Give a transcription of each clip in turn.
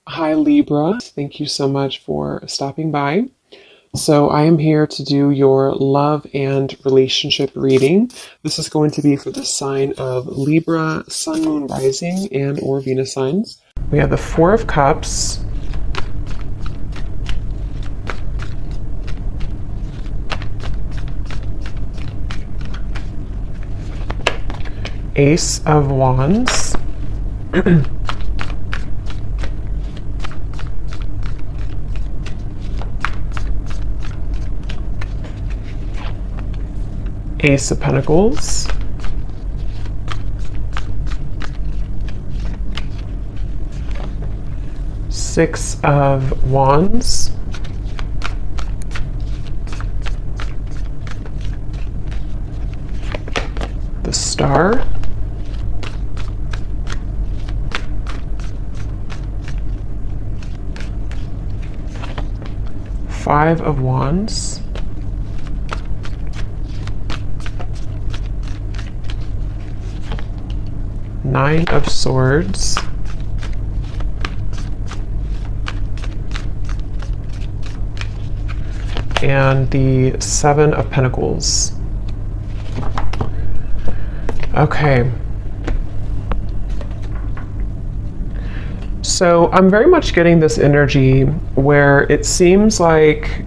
Hi Libra, thank you so much for stopping by. So I am here to do your love and relationship reading. This is going to be for the sign of Libra, Sun, Moon, Rising, and or Venus signs. We have the Four of Cups, Ace of Wands, Ace of Pentacles, Six of Wands, the Star, Five of Wands, Nine of Swords, and the Seven of Pentacles. Okay. So I'm very much getting this energy where it seems like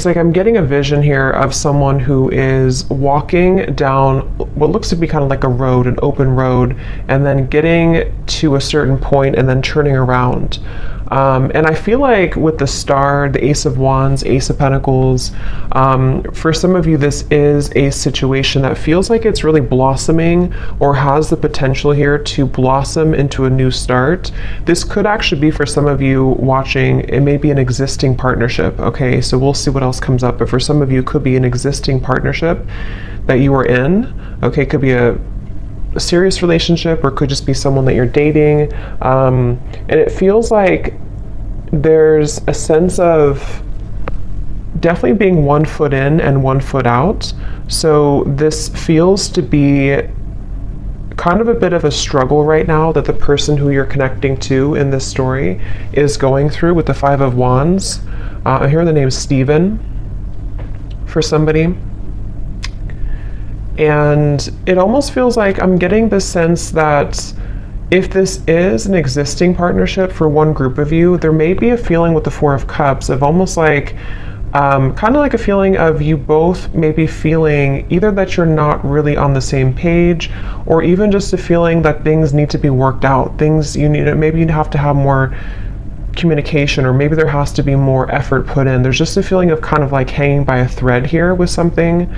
I'm getting a vision here of someone who is walking down what looks to be kind of like a road, an open road, and then getting to a certain point and then turning around. And I feel like with the Star, the Ace of Wands, Ace of Pentacles, for some of you, this is a situation that feels like it's really blossoming or has the potential here to blossom into a new start. This could actually be for some of you watching, it may be an existing partnership. Okay, so we'll see what else comes up. But for some of you, it could be an existing partnership that you are in. Okay, it could be a serious relationship, or it could just be someone that you're dating, and it feels like there's a sense of definitely being 1 foot in and 1 foot out. So this feels to be kind of a bit of a struggle right now that the person who you're connecting to in this story is going through with the Five of Wands. I hear the name Stephen for somebody. And it almost feels like I'm getting this sense that if this is an existing partnership for one group of you, there may be a feeling with the Four of Cups of almost like, kind of like a feeling of you both maybe feeling either that you're not really on the same page, or even just a feeling that things need to be worked out. Things you need, maybe you have to have more communication, or maybe there has to be more effort put in. There's just a feeling of kind of like hanging by a thread here with something.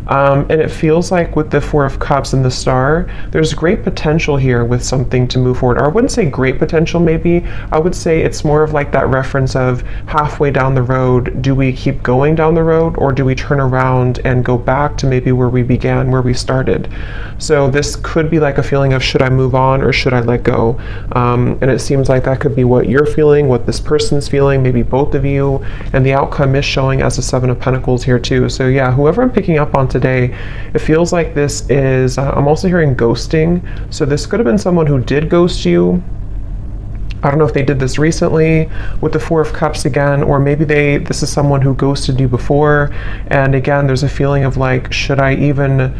And it feels like with the Four of Cups and the Star, there's great potential here with something to move forward. Or I wouldn't say great potential, maybe. I would say it's more of like that reference of halfway down the road, do we keep going down the road, or do we turn around and go back to maybe where we began, where we started? So this could be like a feeling of, should I move on or should I let go? And it seems like that could be what you're feeling, what this person's feeling, maybe both of you, and the outcome is showing as a Seven of Pentacles here too. So yeah, whoever I'm picking up on today, it feels like this is, I'm also hearing ghosting. So this could have been someone who did ghost you. I don't know if they did this recently with the Four of Cups again, or maybe this is someone who ghosted you before. And again, there's a feeling of like, should I even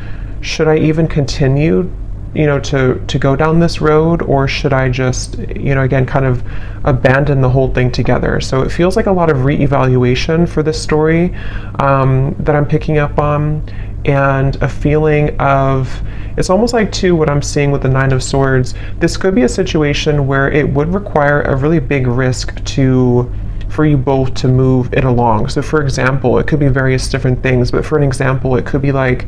continue, to go down this road, or should I just, again, kind of abandon the whole thing together? So it feels like a lot of reevaluation for this story that I'm picking up on, and a feeling of, it's almost like too what I'm seeing with the Nine of Swords. This could be a situation where it would require a really big risk for you both to move it along. So for example, it could be various different things, but for an example, it could be like,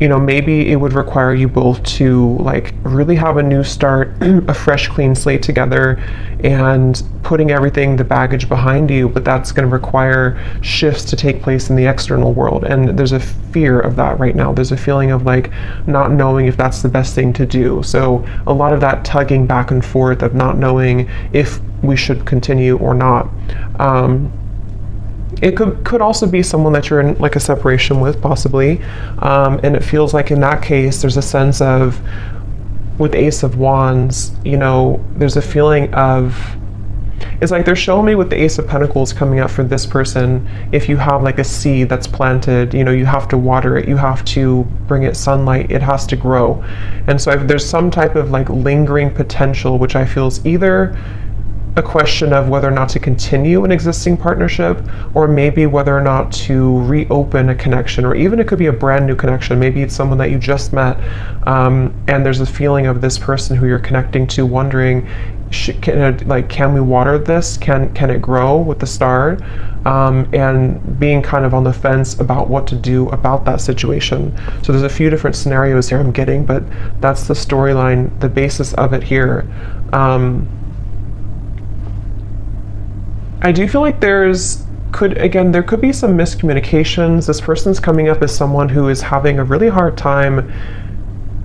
maybe it would require you both to like really have a new start, a fresh, clean slate together, and putting everything, the baggage behind you, but that's going to require shifts to take place in the external world. And there's a fear of that right now. There's a feeling of like not knowing if that's the best thing to do. So a lot of that tugging back and forth of not knowing if we should continue or not. It could also be someone that you're in like a separation with, possibly, and it feels like in that case there's a sense of with Ace of Wands, you know, there's a feeling of, it's like they're showing me with the Ace of Pentacles coming up for this person, if you have like a seed that's planted, you know, you have to water it, you have to bring it sunlight, it has to grow. And so there's some type of like lingering potential, which I feel is either a question of whether or not to continue an existing partnership, or maybe whether or not to reopen a connection, or even it could be a brand new connection. Maybe it's someone that you just met, and there's a feeling of this person who you're connecting to wondering, can we water this? Can it grow with the star? And being kind of on the fence about what to do about that situation. So there's a few different scenarios here I'm getting, but that's the storyline, the basis of it here. I do feel like there could be some miscommunications. This person's coming up as someone who is having a really hard time,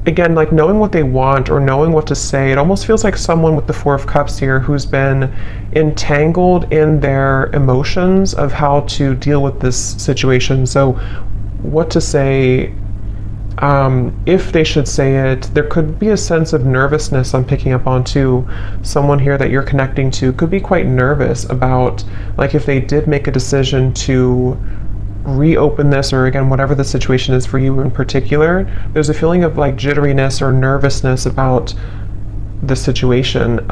again, like knowing what they want or knowing what to say. It almost feels like someone with the Four of Cups here who's been entangled in their emotions of how to deal with this situation. So what to say, if they should say it. There could be a sense of nervousness I'm picking up on too. Someone here that you're connecting to could be quite nervous about, like, if they did make a decision to reopen this, or again, whatever the situation is for you in particular, there's a feeling of like jitteriness or nervousness about the situation.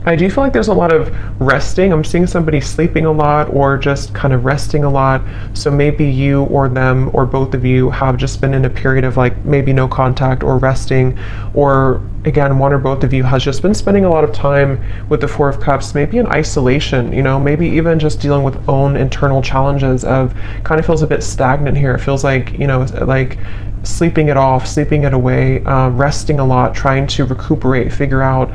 I do feel like there's a lot of resting. I'm seeing somebody sleeping a lot or just kind of resting a lot. So maybe you or them or both of you have just been in a period of like maybe no contact or resting, or again, one or both of you has just been spending a lot of time with the Four of Cups, maybe in isolation, you know, maybe even just dealing with own internal challenges of, kind of feels a bit stagnant here. It feels like, you know, like sleeping it off, sleeping it away, resting a lot, trying to recuperate, figure out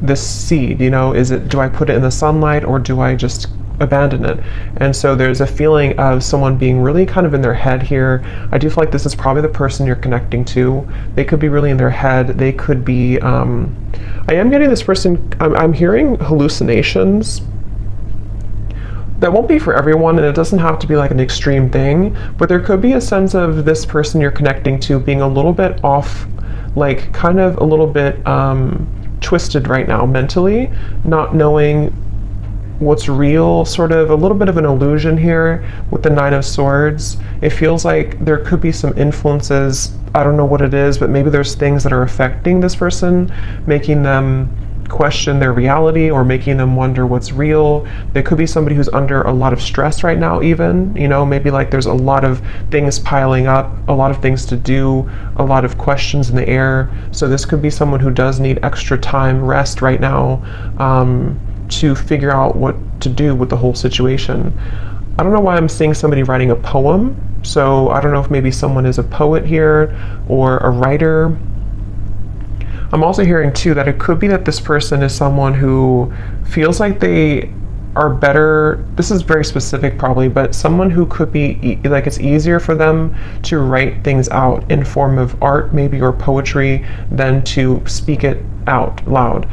this seed, you know, do I put it in the sunlight or do I just abandon it? And so there's a feeling of someone being really kind of in their head here. I do feel like this is probably the person you're connecting to. They could be really in their head. They could be, I am getting this person, I'm hearing hallucinations. That won't be for everyone, and it doesn't have to be like an extreme thing, but there could be a sense of this person you're connecting to being a little bit off, like kind of a little bit twisted right now mentally, not knowing what's real, sort of a little bit of an illusion here with the Nine of Swords. It feels like there could be some influences, I don't know what it is, but maybe there's things that are affecting this person, making them question their reality or making them wonder what's real. There could be somebody who's under a lot of stress right now, even, you know, maybe like there's a lot of things piling up, a lot of things to do, a lot of questions in the air. So this could be someone who does need extra time, rest right now, to figure out what to do with the whole situation. I don't know why I'm seeing somebody writing a poem. So I don't know if maybe someone is a poet here or a writer. I'm also hearing too that it could be that this person is someone who feels like they are better, this is very specific probably, but someone who could be like it's easier for them to write things out in form of art maybe or poetry than to speak it out loud.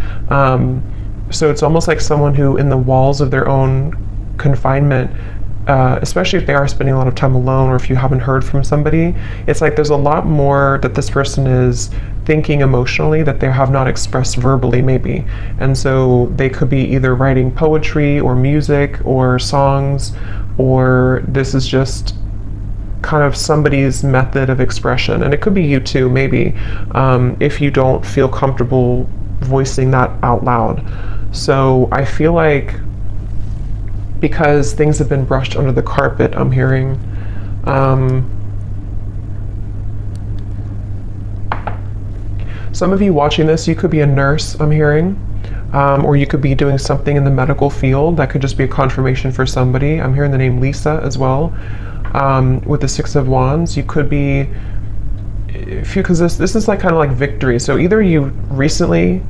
So it's almost like someone who in the walls of their own confinement, especially if they are spending a lot of time alone or if you haven't heard from somebody, it's like there's a lot more that this person is thinking emotionally that they have not expressed verbally maybe. And so they could be either writing poetry or music or songs, or this is just kind of somebody's method of expression. And it could be you too, maybe, if you don't feel comfortable voicing that out loud. So I feel like because things have been brushed under the carpet, I'm hearing, some of you watching this, you could be a nurse, I'm hearing, or you could be doing something in the medical field. That could just be a confirmation for somebody. I'm hearing the name Lisa as well, with the Six of Wands. You could be, because this is like kind of like victory. So either you recently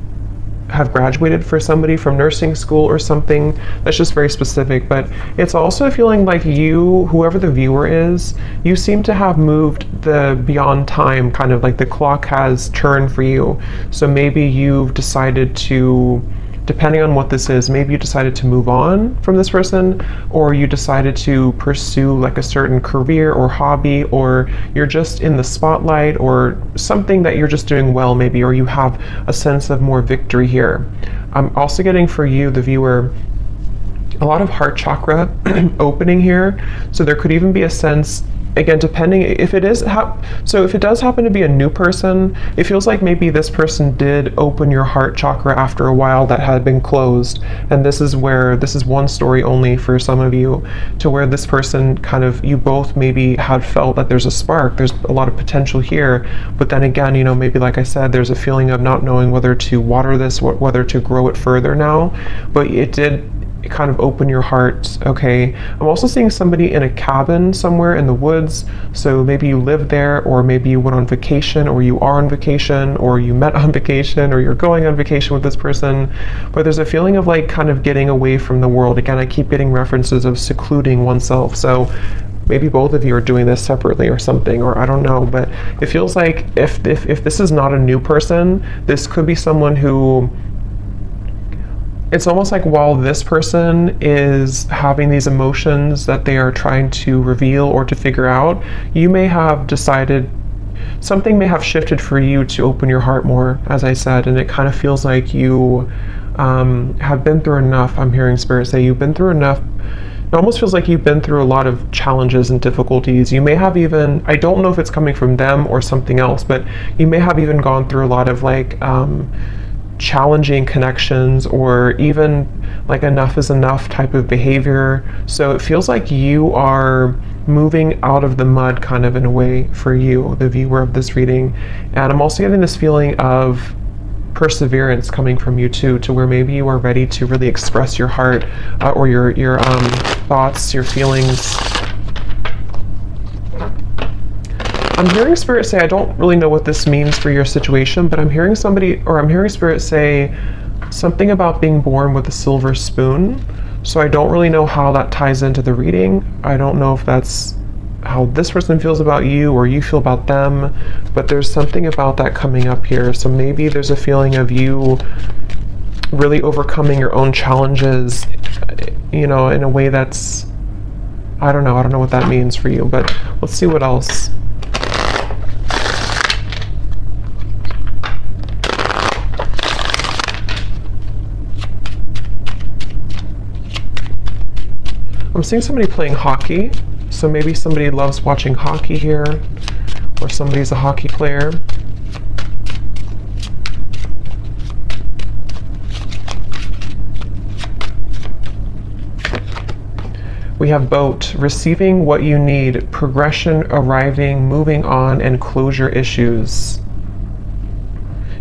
have graduated for somebody from nursing school or something that's just very specific, but it's also feeling like you, whoever the viewer is, you seem to have moved the beyond time, kind of like the clock has turned for you. So maybe you've decided to depending on what this is, maybe you decided to move on from this person, or you decided to pursue like a certain career or hobby, or you're just in the spotlight, or something that you're just doing well maybe, or you have a sense of more victory here. I'm also getting for you, the viewer, a lot of heart chakra opening here. So there could even be a sense, again, depending if it is, so if it does happen to be a new person, it feels like maybe this person did open your heart chakra after a while that had been closed. And this is one story only for some of you, to where this person kind of, you both maybe had felt that there's a spark, there's a lot of potential here. But then again, you know, maybe like I said, there's a feeling of not knowing whether to water this, whether to grow it further now. But it did kind of open your heart. Okay, I'm also seeing somebody in a cabin somewhere in the woods, so maybe you live there, or maybe you went on vacation, or you are on vacation, or you met on vacation, or you're going on vacation with this person. But there's a feeling of like kind of getting away from the world. Again, I keep getting references of secluding oneself, so maybe both of you are doing this separately or something, or I don't know. But it feels like if this is not a new person, this could be someone who, it's almost like while this person is having these emotions that they are trying to reveal or to figure out, you may have decided, something may have shifted for you to open your heart more, as I said, and it kind of feels like you have been through enough. I'm hearing Spirit say you've been through enough. It almost feels like you've been through a lot of challenges and difficulties. You may have even, I don't know if it's coming from them or something else, but you may have even gone through a lot of like challenging connections, or even like enough is enough type of behavior. So it feels like you are moving out of the mud kind of in a way for you, the viewer of this reading. And I'm also getting this feeling of perseverance coming from you too, to where maybe you are ready to really express your heart, or your thoughts, your feelings. I'm hearing Spirit say, I don't really know what this means for your situation, but I'm hearing Spirit say something about being born with a silver spoon. So I don't really know how that ties into the reading. I don't know if that's how this person feels about you or you feel about them, but there's something about that coming up here. So maybe there's a feeling of you really overcoming your own challenges, you know, in a way that's, I don't know what that means for you, but let's see what else. I'm seeing somebody playing hockey, so maybe somebody loves watching hockey here, or somebody's a hockey player. We have boat, receiving what you need, progression, arriving, moving on, and closure issues.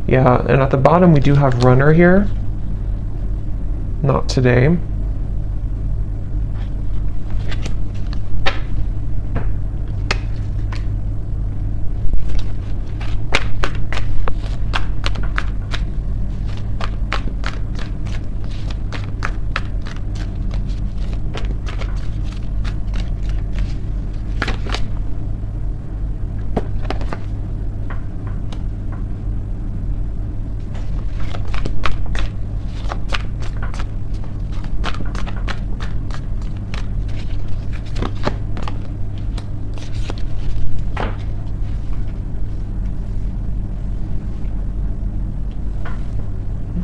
Yeah, and at the bottom we do have runner here. Not today.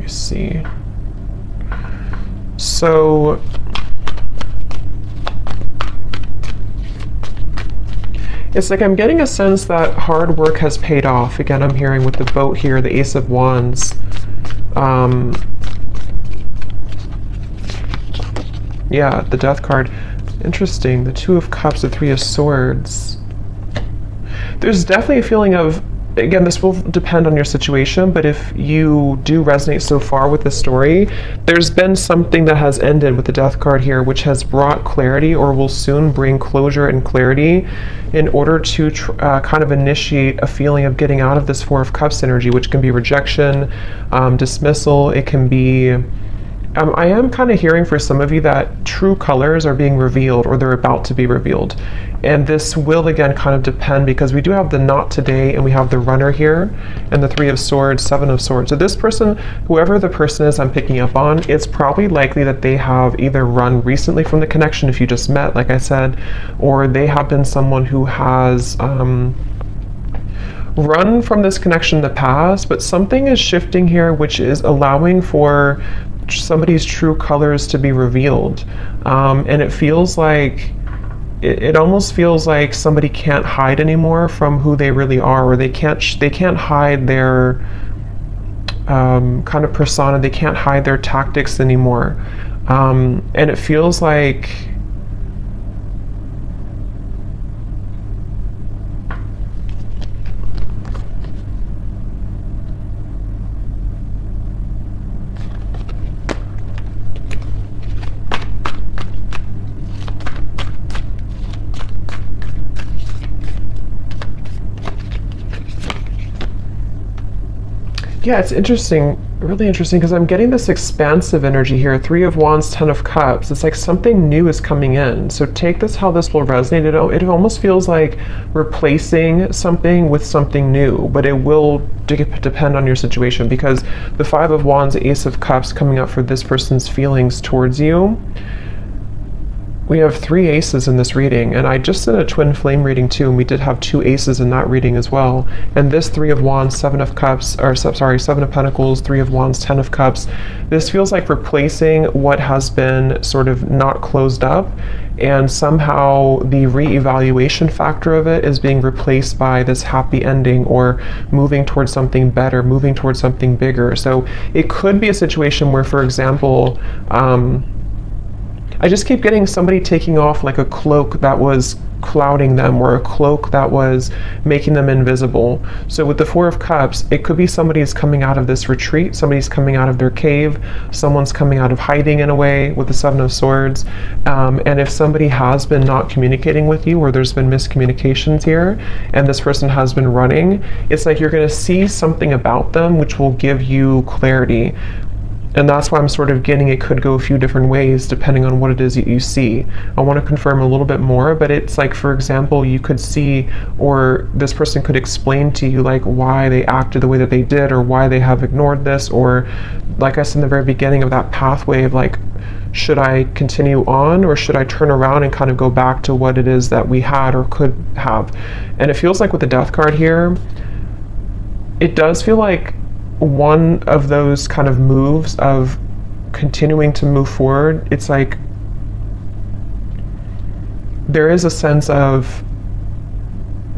See. So it's like I'm getting a sense that hard work has paid off. Again, I'm hearing with the boat here, the Ace of Wands. Yeah, the Death card. Interesting. The Two of Cups, the Three of Swords. There's definitely a feeling of, again, this will depend on your situation, but if you do resonate so far with this story, there's been something that has ended with the Death card here, which has brought clarity, or will soon bring closure and clarity, in order to kind of initiate a feeling of getting out of this Four of Cups energy, which can be rejection, dismissal. It can be I am kind of hearing for some of you that true colors are being revealed or they're about to be revealed. And this will again kind of depend because we do have the not today and we have the runner here and the 3 of swords, 7 of swords. So this person, whoever the person is I'm picking up on, it's probably likely that they have either run recently from the connection if you just met, like I said, or they have been someone who has run from this connection in the past, but something is shifting here which is allowing for somebody's true colors to be revealed. And it feels like it almost feels like somebody can't hide anymore from who they really are, or they can't hide their kind of persona. They can't hide their tactics anymore. And it feels like yeah, it's interesting, really interesting, because I'm getting this expansive energy here. 3 of Wands, 10 of Cups. It's like something new is coming in. So take this how this will resonate. It almost feels like replacing something with something new, but it will depend on your situation, because the 5 of Wands, Ace of Cups coming up for this person's feelings towards you. We have 3 aces in this reading, and I just did a twin flame reading too, and we did have 2 aces in that reading as well. And this 3 of Wands, 7 of Cups, or sorry, 7 of Pentacles, 3 of Wands, 10 of Cups. This feels like replacing what has been sort of not closed up, and somehow the re-evaluation factor of it is being replaced by this happy ending, or moving towards something better, moving towards something bigger. So it could be a situation where, for example, I just keep getting somebody taking off like a cloak that was clouding them, or a cloak that was making them invisible. So with the 4 of Cups, it could be somebody's coming out of this retreat, somebody's coming out of their cave, someone's coming out of hiding in a way with the 7 of Swords. And if somebody has been not communicating with you, or there's been miscommunications here, and this person has been running, it's like you're going to see something about them which will give you clarity. And that's why I'm sort of getting it could go a few different ways depending on what it is that you see. I want to confirm a little bit more, but it's like, for example, you could see, or this person could explain to you like why they acted the way that they did, or why they have ignored this, or like I said in the very beginning of that pathway of like, should I continue on, or should I turn around and kind of go back to what it is that we had or could have? And it feels like with the Death card here, it does feel like one of those kind of moves of continuing to move forward. It's like there is a sense of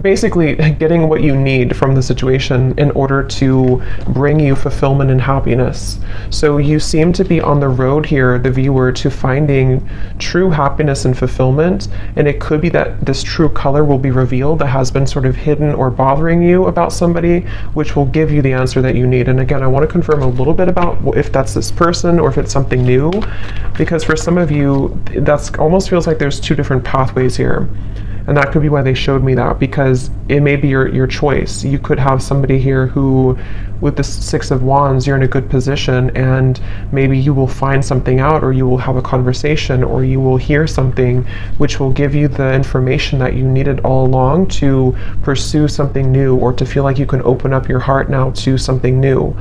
basically getting what you need from the situation in order to bring you fulfillment and happiness. So you seem to be on the road here, the viewer, to finding true happiness and fulfillment. And it could be that this true color will be revealed that has been sort of hidden or bothering you about somebody, which will give you the answer that you need. And again, I want to confirm a little bit about if that's this person or if it's something new, because for some of you, that's almost feels like there's 2 different pathways here. And that could be why they showed me that, because it may be your choice. You could have somebody here who, with the 6 of Wands, you're in a good position, and maybe you will find something out, or you will have a conversation, or you will hear something which will give you the information that you needed all along to pursue something new, or to feel like you can open up your heart now to something new.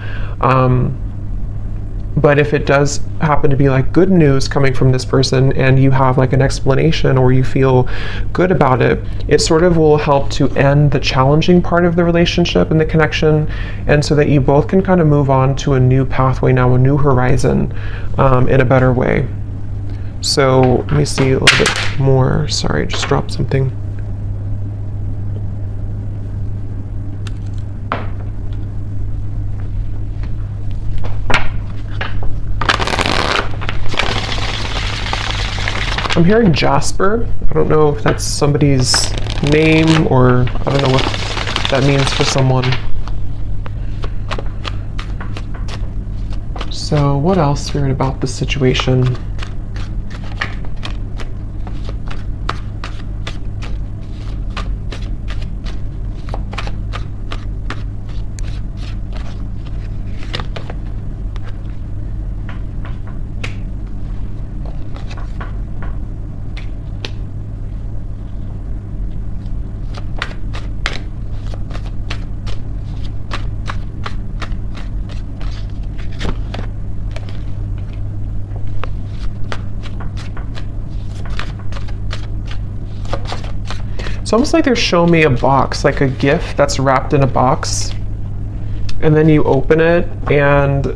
But if it does happen to be like good news coming from this person, and you have like an explanation, or you feel good about it, it sort of will help to end the challenging part of the relationship and the connection, and so that you both can kind of move on to a new pathway now, a new horizon, in a better way. So let me see a little bit more. Sorry, I just dropped something. I'm hearing Jasper. I don't know if that's somebody's name, or I don't know what that means for someone. So what else, Spirit, about this situation? It's almost like they're showing me a box, like a gift that's wrapped in a box, and then you open it and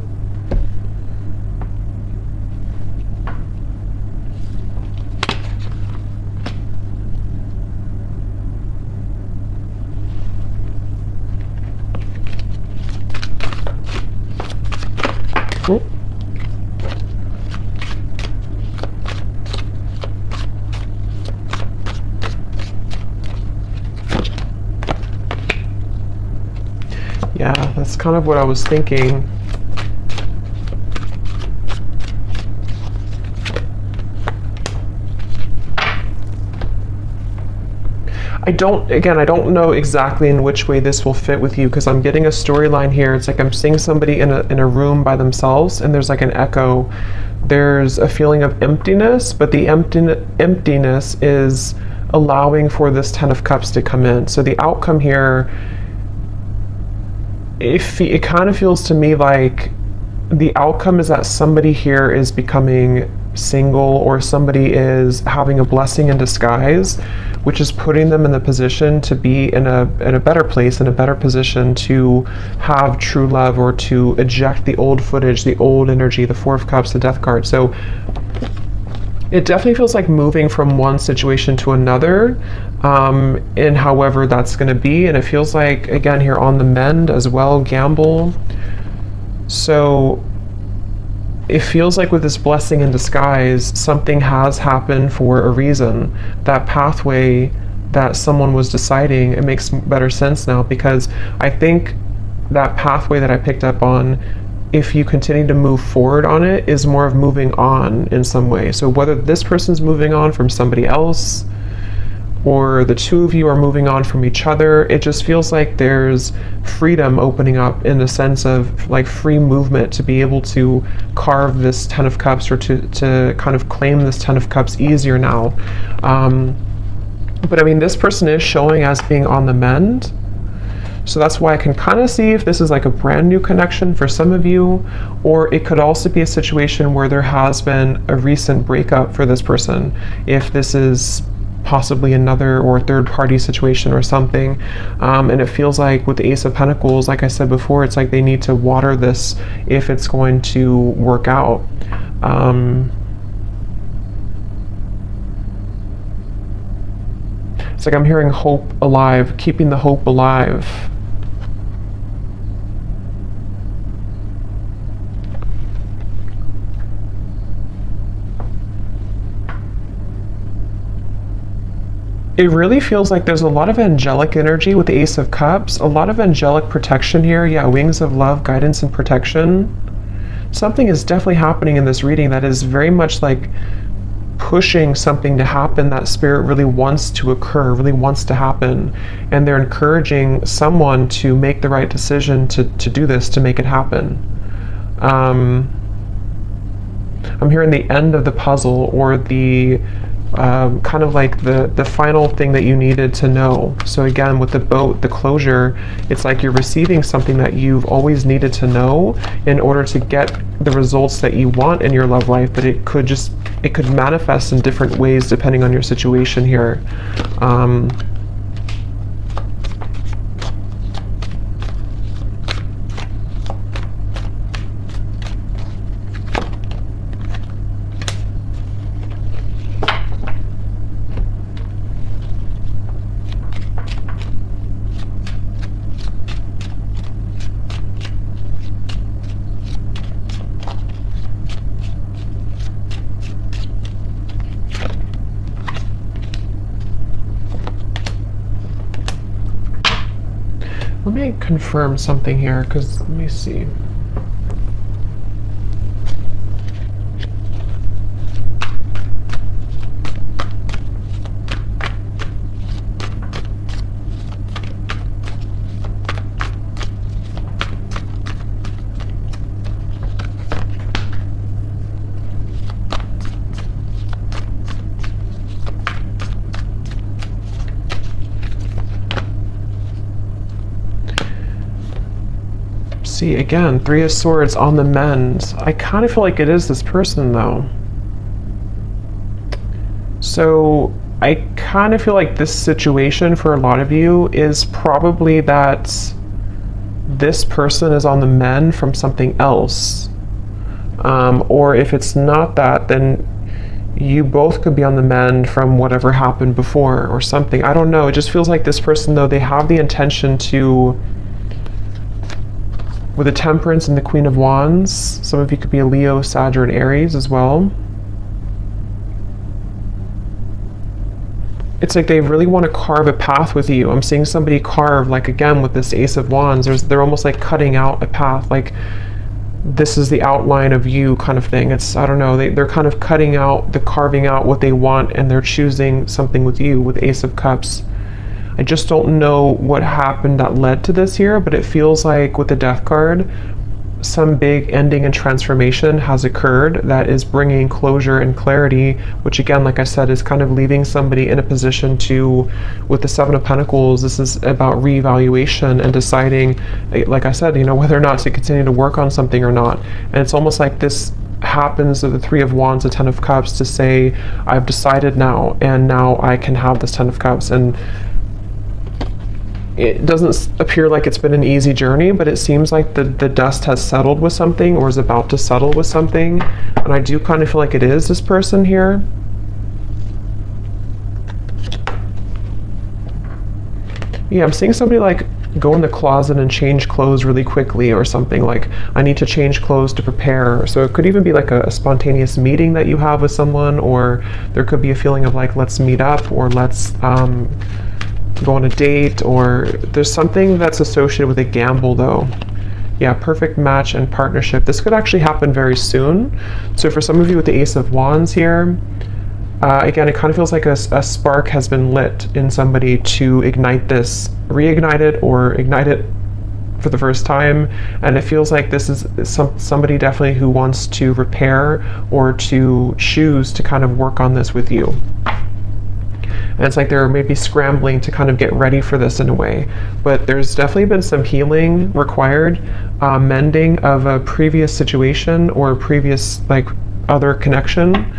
oh. Yeah, that's kind of what I was thinking. I don't know exactly in which way this will fit with you, because I'm getting a storyline here. It's like I'm seeing somebody in a room by themselves, and there's like an echo. There's a feeling of emptiness, but the emptiness is allowing for this Ten of Cups to come in. So the outcome here, it kind of feels to me like the outcome is that somebody here is becoming single, or somebody is having a blessing in disguise, which is putting them in the position to be in a better place, in a better position to have true love, or to eject the old footage, the old energy, the Four of Cups, the Death card. So it definitely feels like moving from one situation to another, and however that's going to be. And it feels like, again, here on the mend as well, gamble. So it feels like with this blessing in disguise, something has happened for a reason. That pathway that someone was deciding, it makes better sense now, because I think that pathway that I picked up on, if you continue to move forward on it, is more of moving on in some way. So whether this person's moving on from somebody else, or the two of you are moving on from each other, it just feels like there's freedom opening up, in the sense of like free movement to be able to carve this Ten of Cups, or to kind of claim this Ten of Cups easier now. But I mean, this person is showing as being on the mend. So that's why I can kind of see if this is like a brand new connection for some of you, or it could also be a situation where there has been a recent breakup for this person. If this is possibly another or third party situation or something. And it feels like with the Ace of Pentacles, like I said before, it's like they need to water this if it's going to work out. It's like I'm hearing hope alive, keeping the hope alive. It really feels like there's a lot of angelic energy with the Ace of Cups, a lot of angelic protection here. Yeah, wings of love, guidance and protection. Something is definitely happening in this reading that is very much like pushing something to happen that Spirit really wants to occur, really wants to happen. And they're encouraging someone to make the right decision to do this, to make it happen. I'm hearing the end of the puzzle, or the kind of like the final thing that you needed to know. So again, with the boat, the closure, it's like you're receiving something that you've always needed to know in order to get the results that you want in your love life, but it could manifest in different ways depending on your situation here. Let me confirm something here, because let me see. See, again, Three of Swords on the mend. I kind of feel like it is this person, though. So I kind of feel like this situation for a lot of you is probably that this person is on the mend from something else. Or if it's not that, then you both could be on the mend from whatever happened before or something. I don't know. It just feels like this person, though, they have the intention to, with the Temperance and the Queen of Wands, some of you could be a Leo, Sag, or an Aries as well. It's like they really want to carve a path with you. I'm seeing somebody carve, like again with this Ace of Wands, they're almost like cutting out a path, like this is the outline of you kind of thing. It's, I don't know, they're kind of carving out what they want, and they're choosing something with you with Ace of Cups. I just don't know what happened that led to this here, but it feels like with the Death card, some big ending and transformation has occurred that is bringing closure and clarity, which again, like I said, is kind of leaving somebody in a position to, with the Seven of Pentacles, this is about reevaluation and deciding, like I said, whether or not to continue to work on something or not. And it's almost like this happens with the Three of Wands, the Ten of Cups, to say, I've decided now, and now I can have this Ten of Cups. And it doesn't appear like it's been an easy journey, but it seems like the dust has settled with something, or is about to settle with something. And I do kind of feel like it is this person here. Yeah, I'm seeing somebody like go in the closet and change clothes really quickly or something, like I need to change clothes to prepare. So it could even be like a spontaneous meeting that you have with someone, or there could be a feeling of like, let's meet up, or let's go on a date, or there's something that's associated with a gamble though. Yeah, perfect match and partnership. This could actually happen very soon. So for some of you with the Ace of Wands here, again, it kind of feels like a spark has been lit in somebody to ignite this, reignite it, or ignite it for the first time. And it feels like this is somebody definitely who wants to repair or to choose to kind of work on this with you. And it's like they're maybe scrambling to kind of get ready for this in a way. But there's definitely been some healing required, mending of a previous situation or a previous like other connection.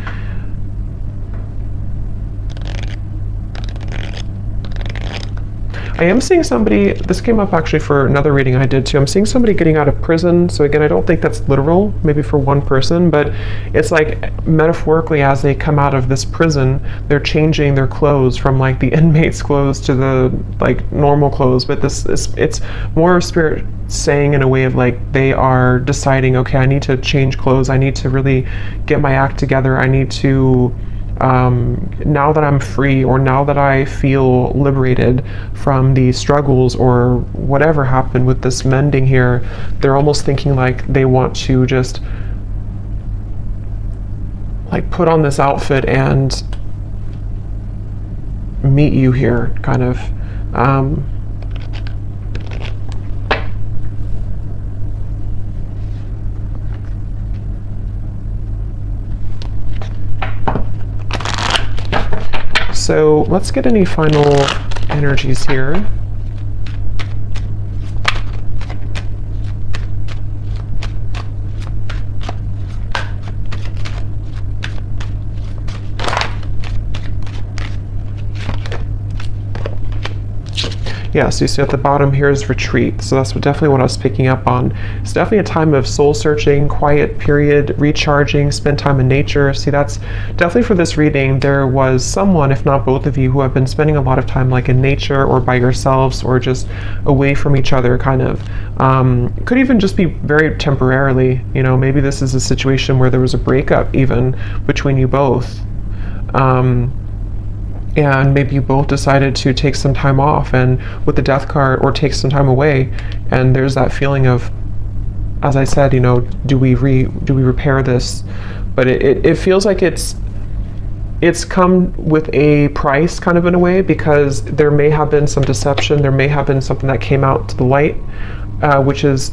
I am seeing somebody, this came up actually for another reading I did too, I'm seeing somebody getting out of prison. So again, I don't think that's literal, maybe for one person, but it's like metaphorically, as they come out of this prison, they're changing their clothes from like the inmate's clothes to the like normal clothes. But it's more of spirit saying in a way of like they are deciding, okay, I need to change clothes, I need to really get my act together, I need to now that I'm free, or now that I feel liberated from the struggles or whatever happened with this mending here, they're almost thinking like they want to just like put on this outfit and meet you here, kind of. So let's get any final energies here. Yeah, so you see at the bottom here is retreat. So that's definitely what I was picking up on. It's definitely a time of soul searching, quiet period, recharging, spend time in nature. See, that's definitely for this reading. There was someone, if not both of you, who have been spending a lot of time like in nature or by yourselves or just away from each other, kind of. Could even just be very temporarily, maybe this is a situation where there was a breakup even between you both. And maybe you both decided to take some time off, and with the Death card, or take some time away, and there's that feeling of, as I said, do we repair this? But it feels like it's come with a price, kind of in a way, because there may have been some deception, there may have been something that came out to the light, which is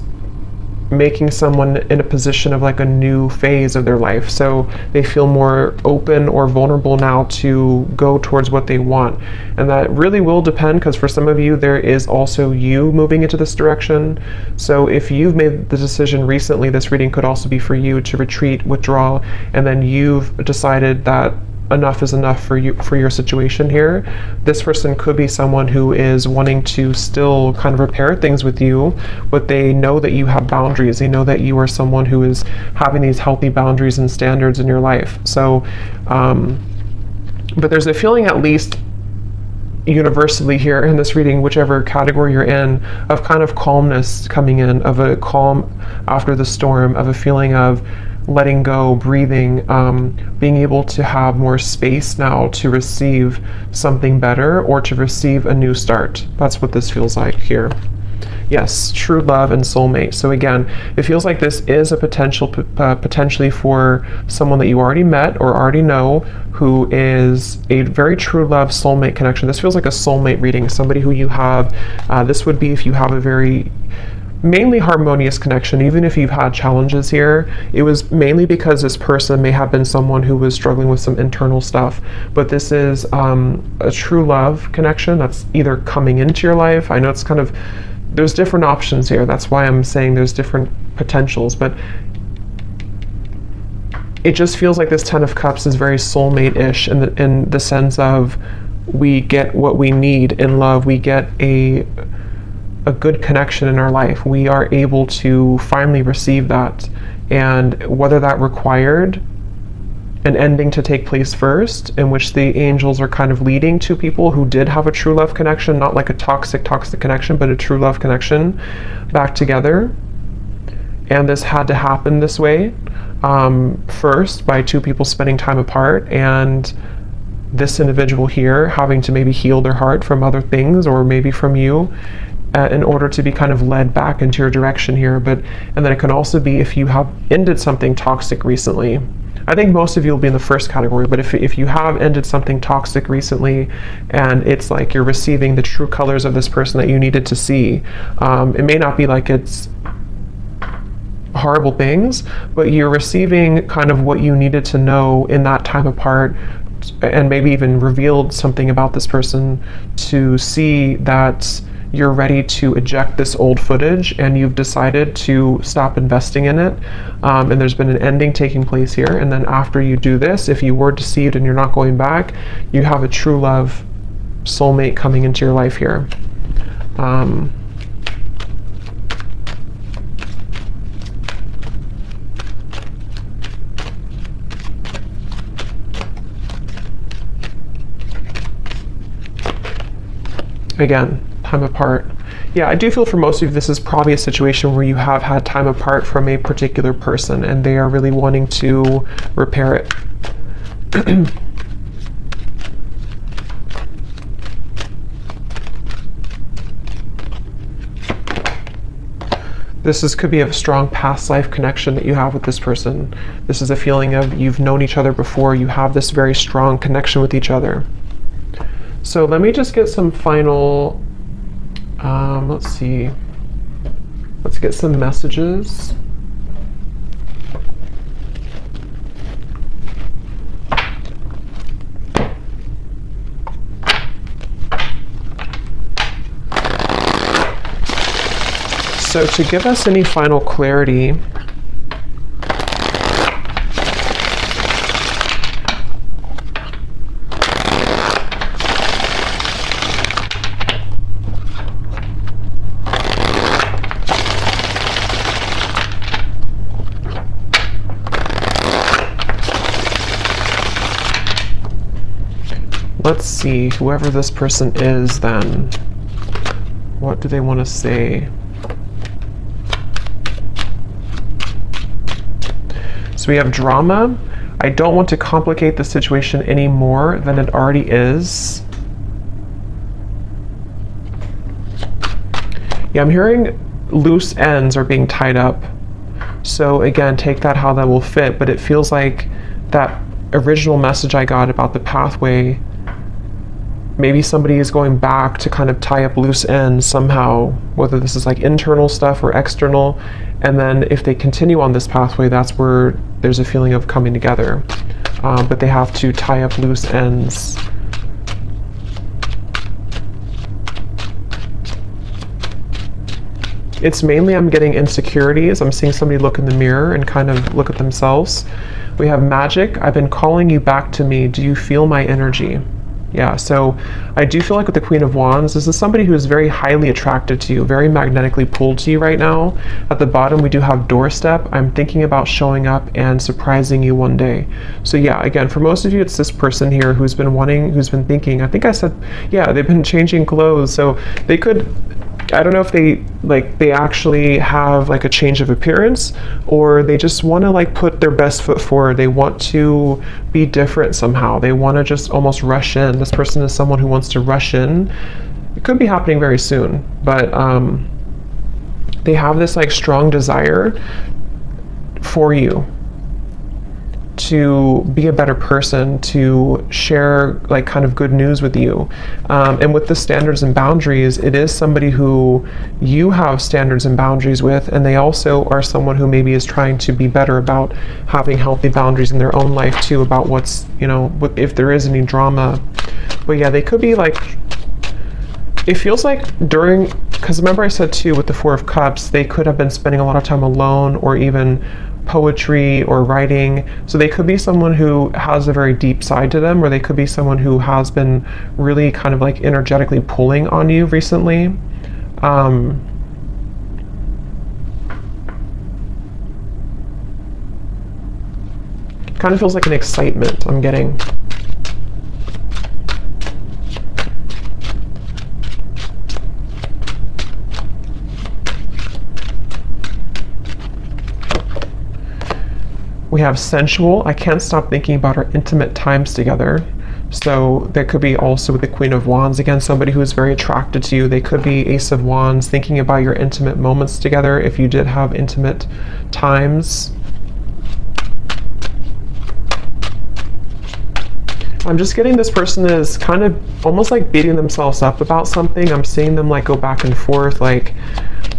making someone in a position of like a new phase of their life. So they feel more open or vulnerable now to go towards what they want. And that really will depend, because for some of you, there is also you moving into this direction. So if you've made the decision recently, this reading could also be for you to retreat, withdraw, and then you've decided that enough is enough for you, for your situation here. This person could be someone who is wanting to still kind of repair things with you, but they know that you have boundaries. They know that you are someone who is having these healthy boundaries and standards in your life. So, but there's a feeling, at least universally here in this reading, whichever category you're in, of kind of calmness coming in, of a calm after the storm, of a feeling of letting go, breathing, being able to have more space now to receive something better or to receive a new start. That's what this feels like here. Yes, true love and soulmate. So again, it feels like this is a potentially for someone that you already met or already know, who is a very true love soulmate connection. This feels like a soulmate reading, somebody who you have, this would be if you have a very mainly harmonious connection. Even if you've had challenges here, it was mainly because this person may have been someone who was struggling with some internal stuff. But this is a true love connection that's either coming into your life. I know it's kind of, there's different options here. That's why I'm saying there's different potentials, but it just feels like this Ten of Cups is very soulmate-ish in the sense of we get what we need in love. We get a good connection in our life. We are able to finally receive that. And whether that required an ending to take place first, in which the angels are kind of leading to people who did have a true love connection, not like a toxic connection, but a true love connection back together. And this had to happen this way, first by two people spending time apart, and this individual here having to maybe heal their heart from other things, or maybe from you, in order to be kind of led back into your direction here. And then it can also be if you have ended something toxic recently. I think most of you will be in the first category, but if you have ended something toxic recently, and it's like you're receiving the true colors of this person that you needed to see, it may not be like it's horrible things, but you're receiving kind of what you needed to know in that time apart, and maybe even revealed something about this person to see that you're ready to eject this old footage and you've decided to stop investing in it. And there's been an ending taking place here. And then after you do this, if you were deceived and you're not going back, you have a true love soulmate coming into your life here. Again, time apart. Yeah, I do feel for most of you this is probably a situation where you have had time apart from a particular person and they are really wanting to repair it. Could be a strong past life connection that you have with this person. This is a feeling of you've known each other before, you have this very strong connection with each other. So let me just get some final, let's see, let's get some messages. So to give us any final clarity, let's see, whoever this person is then, what do they want to say? So we have drama. I don't want to complicate the situation any more than it already is. Yeah, I'm hearing loose ends are being tied up. So again, take that how that will fit, but it feels like that original message I got about the pathway, maybe somebody is going back to kind of tie up loose ends somehow, whether this is like internal stuff or external. And then if they continue on this pathway, that's where there's a feeling of coming together. But they have to tie up loose ends. It's mainly, I'm getting insecurities. I'm seeing somebody look in the mirror and kind of look at themselves. We have magic. I've been calling you back to me. Do you feel my energy? Yeah, so I do feel like with the Queen of Wands, this is somebody who is very highly attracted to you, very magnetically pulled to you right now. At the bottom, we do have doorstep. I'm thinking about showing up and surprising you one day. So yeah, again, for most of you, it's this person here who's been thinking, I think I said, yeah, they've been changing clothes. So they could, I don't know if they actually have like a change of appearance, or they just want to like put their best foot forward. They want to be different somehow. They want to just almost rush in. This person is someone who wants to rush in. It could be happening very soon, but they have this like strong desire for you to be a better person, to share like kind of good news with you. And with the standards and boundaries, it is somebody who you have standards and boundaries with, and they also are someone who maybe is trying to be better about having healthy boundaries in their own life too, about what's, you know, if there is any drama. But yeah, they could be like, it feels like during, because remember I said too with the Four of Cups, they could have been spending a lot of time alone, or even poetry or writing. So they could be someone who has a very deep side to them, or they could be someone who has been really kind of like energetically pulling on you recently. Kind of feels like an excitement I'm getting. We have sensual. I can't stop thinking about our intimate times together. So there could be also with the Queen of Wands, again, somebody who is very attracted to you. They could be Ace of Wands, thinking about your intimate moments together if you did have intimate times. I'm just getting this person is kind of almost like beating themselves up about something. I'm seeing them like go back and forth, like,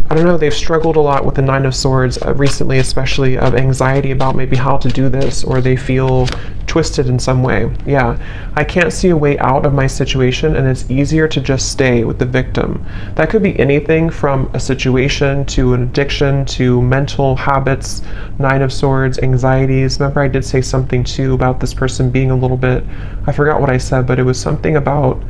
I don't know, they've struggled a lot with the Nine of Swords recently, especially of anxiety about maybe how to do this, or they feel twisted in some way. Yeah, I can't see a way out of my situation, and it's easier to just stay with the victim. That could be anything from a situation to an addiction to mental habits, Nine of Swords, anxieties. Remember I did say something too about this person being a little bit, I forgot what I said, but it was something about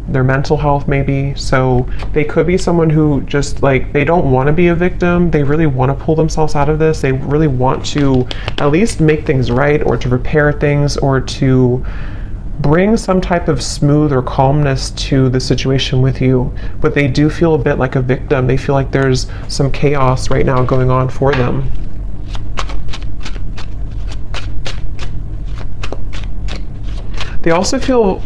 their mental health maybe. So they could be someone who just like, they don't want to be a victim. They really want to pull themselves out of this. They really want to at least make things right, or to repair things, or to bring some type of smooth or calmness to the situation with you. But they do feel a bit like a victim. They feel like there's some chaos right now going on for them. They also feel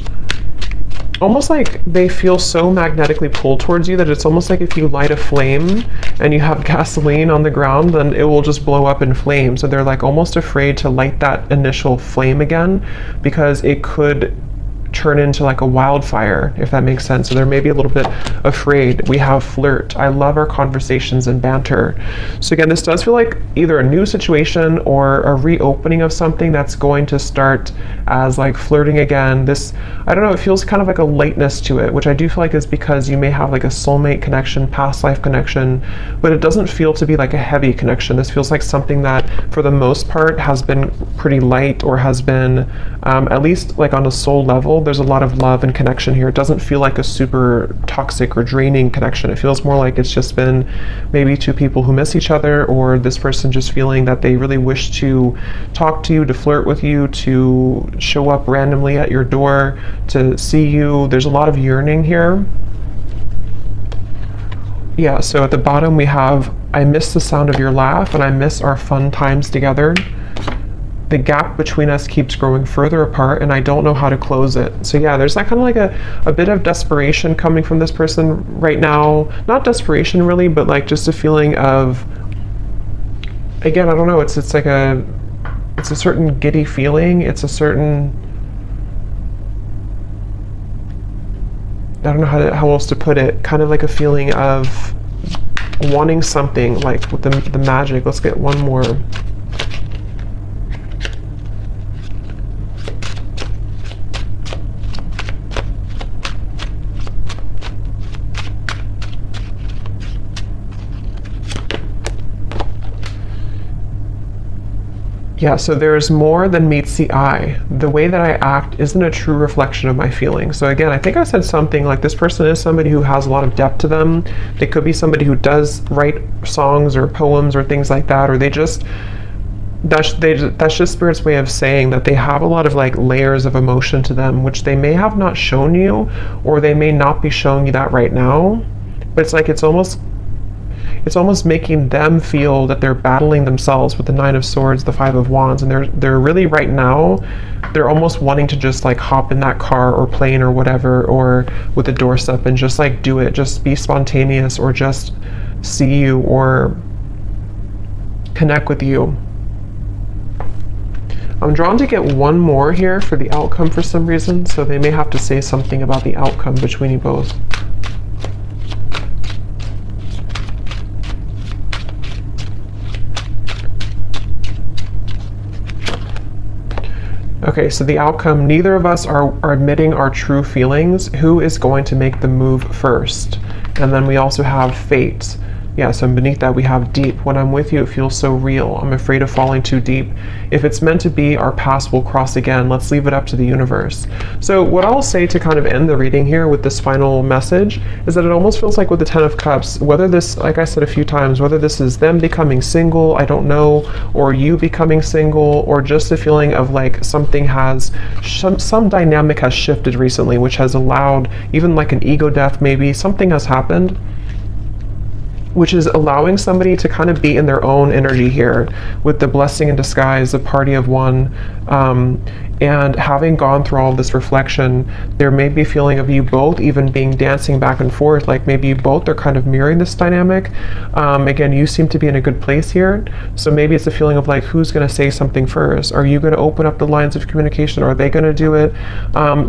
almost like they feel so magnetically pulled towards you that it's almost like if you light a flame and you have gasoline on the ground, then it will just blow up in flames. So they're like almost afraid to light that initial flame again, because it could turn into like a wildfire, if that makes sense. So they're maybe a little bit afraid. We have flirt. I love our conversations and banter. So again, this does feel like either a new situation or a reopening of something that's going to start as like flirting again. This, I don't know, it feels kind of like a lightness to it, which I do feel like is because you may have like a soulmate connection, past life connection, but it doesn't feel to be like a heavy connection. This feels like something that for the most part has been pretty light, or has been at least like on a soul level. There's a lot of love and connection here. It doesn't feel like a super toxic or draining connection. It feels more like it's just been maybe two people who miss each other, or this person just feeling that they really wish to talk to you, to flirt with you, to show up randomly at your door, to see you. There's a lot of yearning here. Yeah, so at the bottom we have, I miss the sound of your laugh, and I miss our fun times together. The gap between us keeps growing further apart, and I don't know how to close it. So yeah, there's that kind of like a bit of desperation coming from this person right now. Not desperation really, but like just a feeling of, again, I don't know, it's like it's a certain giddy feeling. It's a certain, I don't know how else to put it, kind of like a feeling of wanting something, like with the magic. Let's get one more. Yeah, so there's more than meets the eye. The way that I act isn't a true reflection of my feelings. So again, I think I said something like this person is somebody who has a lot of depth to them. They could be somebody who does write songs or poems or things like that, or they just that's just Spirit's way of saying that they have a lot of like layers of emotion to them, which they may have not shown you, or they may not be showing you that right now. But it's like it's almost making them feel that they're battling themselves with the Nine of Swords, the Five of Wands, and they're really right now, they're almost wanting to just like hop in that car or plane or whatever, or with a doorstep and just like do it, just be spontaneous, or just see you or connect with you. I'm drawn to get one more here for the outcome for some reason, so they may have to say something about the outcome between you both. Okay, so the outcome, neither of us are admitting our true feelings. Who is going to make the move first? And then we also have fate. Yeah, so beneath that we have deep. When I'm with you, it feels so real. I'm afraid of falling too deep. If it's meant to be, our paths will cross again. Let's leave it up to the universe. So what I'll say to kind of end the reading here with this final message is that it almost feels like with the Ten of Cups, whether this, like I said a few times, whether this is them becoming single, I don't know, or you becoming single, or just a feeling of like something has, some dynamic has shifted recently, which has allowed even like an ego death, maybe something has happened, which is allowing somebody to kind of be in their own energy here with the blessing in disguise, the party of one, and having gone through all this reflection, there may be a feeling of you both even being dancing back and forth, like maybe you both are kind of mirroring this dynamic. Again, you seem to be in a good place here, so maybe it's a feeling of like, who's going to say something first? Are you going to open up the lines of communication, or are they going to do it?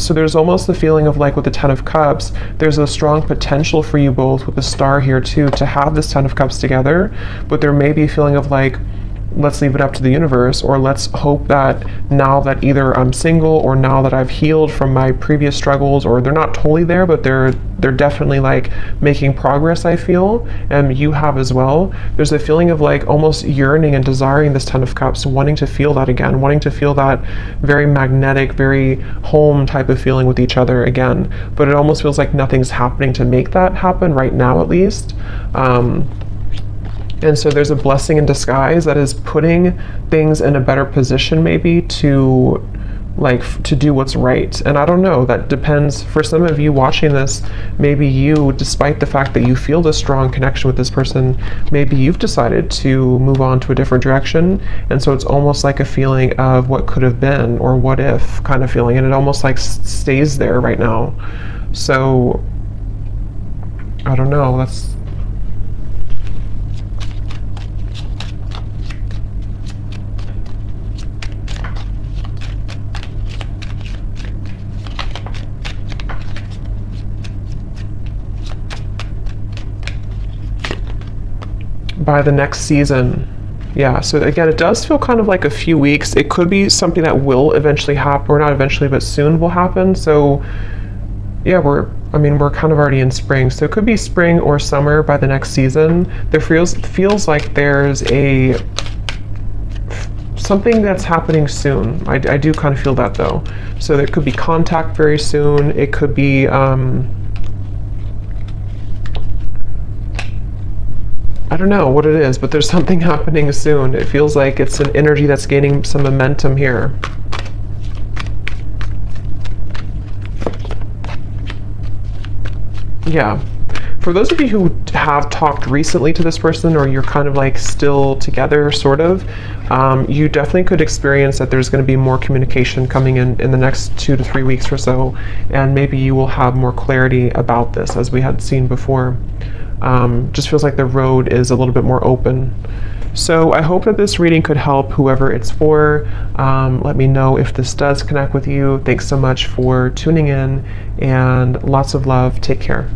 So there's almost the feeling of like with the Ten of Cups, there's a strong potential for you both with the Star here too, to have this Ten of Cups together, but there may be a feeling of like, let's leave it up to the universe, or let's hope that now that either I'm single, or now that I've healed from my previous struggles, or they're not totally there, but they're definitely like making progress, I feel, and you have as well. There's a feeling of like almost yearning and desiring this Ten of Cups, wanting to feel that again, wanting to feel that very magnetic, very home type of feeling with each other again, but it almost feels like nothing's happening to make that happen right now, at least. And so there's a blessing in disguise that is putting things in a better position, maybe to do what's right. And I don't know, that depends. For some of you watching this, maybe you, despite the fact that you feel this strong connection with this person, maybe you've decided to move on to a different direction. And so it's almost like a feeling of what could have been, or what if kind of feeling. And it almost like stays there right now. So I don't know, that's, by the next season. Yeah, so again, it does feel kind of like a few weeks. It could be something that will eventually happen, or not eventually, but soon will happen. So yeah, we're kind of already in spring, so it could be spring or summer by the next season. There feels like there's something that's happening soon. I do kind of feel that though. So there could be contact very soon. It could be I don't know what it is, but there's something happening soon. It feels like it's an energy that's gaining some momentum here. Yeah. For those of you who have talked recently to this person, or you're kind of like still together, sort of, you definitely could experience that there's going to be more communication coming in the next 2 to 3 weeks or so, and maybe you will have more clarity about this, as we had seen before. Just feels like the road is a little bit more open. So I hope that this reading could help whoever it's for. Let me know if this does connect with you. Thanks so much for tuning in, and lots of love. Take care.